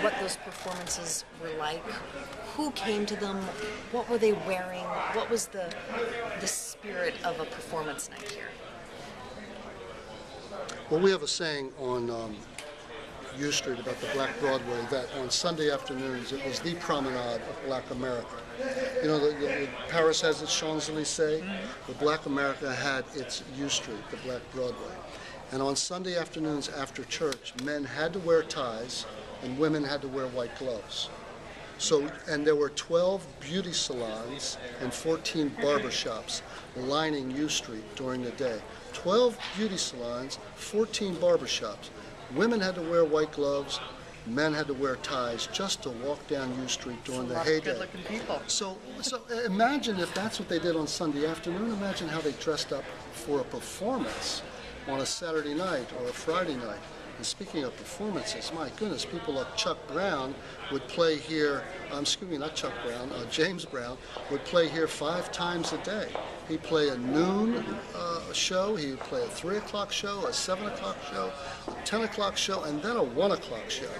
what those performances were like? Who came to them? What were they wearing? What was the spirit of a performance night here? Well, we have a saying on U Street about the Black Broadway that on Sunday afternoons it was the promenade of Black America. You know, Paris has its Champs-Élysées, but Black America had its U Street, the Black Broadway. And on Sunday afternoons after church, men had to wear ties and women had to wear white gloves. So, and there were 12 beauty salons and 14 barbershops lining U Street during the day. 12 beauty salons, 14 barbershops. Women had to wear white gloves, men had to wear ties just to walk down U Street during the heyday. Good-looking people. So imagine if that's what they did on Sunday afternoon. Imagine how they dressed up for a performance on a Saturday night or a Friday night. And speaking of performances, my goodness, people like Chuck Brown would play here, not Chuck Brown, James Brown would play here 5 times a day. He'd play a noon show, he would play a 3 o'clock show, a 7 o'clock show, a 10 o'clock show, and then a 1 o'clock show.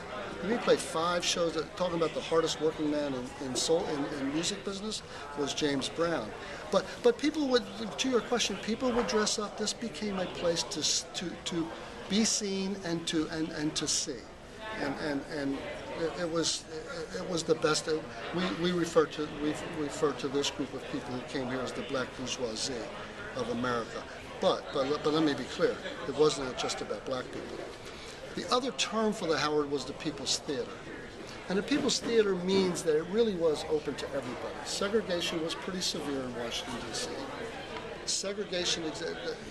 And he played 5 shows, talking about the hardest working man in music business was James Brown. But people would, to your question, people would dress up. This became a place to be seen and to see, and it was the best. We refer to this group of people who came here as the black bourgeoisie of America. But let me be clear, it wasn't just about black people. The other term for the Howard was the People's Theater. And the People's Theater means that it really was open to everybody. Segregation was pretty severe in Washington, D.C. Segregation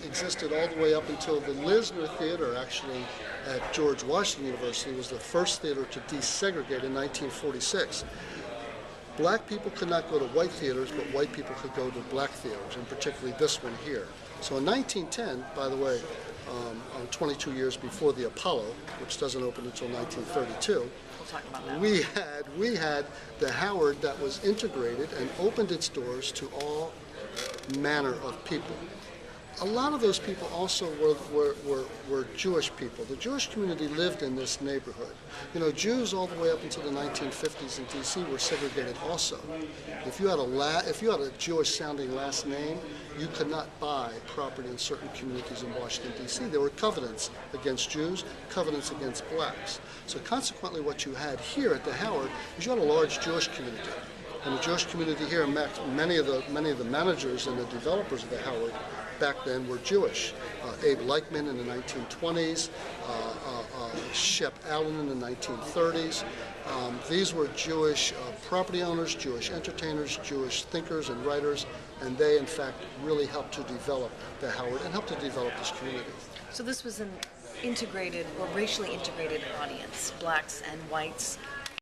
existed all the way up until the Lisner Theater, actually, at George Washington University, was the first theater to desegregate in 1946. Black people could not go to white theaters, but white people could go to black theaters, and particularly this one here. So in 1910, by the way, 22 years before the Apollo, which doesn't open until 1932, We'll talk about that. we had the Howard that was integrated and opened its doors to all manner of people. A lot of those people also were Jewish people. The Jewish community lived in this neighborhood. You know, Jews all the way up until the 1950s in D.C. were segregated also. If you had a Jewish-sounding last name, you could not buy property in certain communities in Washington, D.C. There were covenants against Jews, covenants against blacks. So consequently, what you had here at the Howard is you had a large Jewish community. And the Jewish community here, many of the managers and the developers of the Howard back then were Jewish. Abe Leichman in the 1920s, Shep Allen in the 1930s. These were Jewish property owners, Jewish entertainers, Jewish thinkers and writers, and they in fact really helped to develop the Howard and helped to develop this community. So this was an integrated or racially integrated audience, blacks and whites,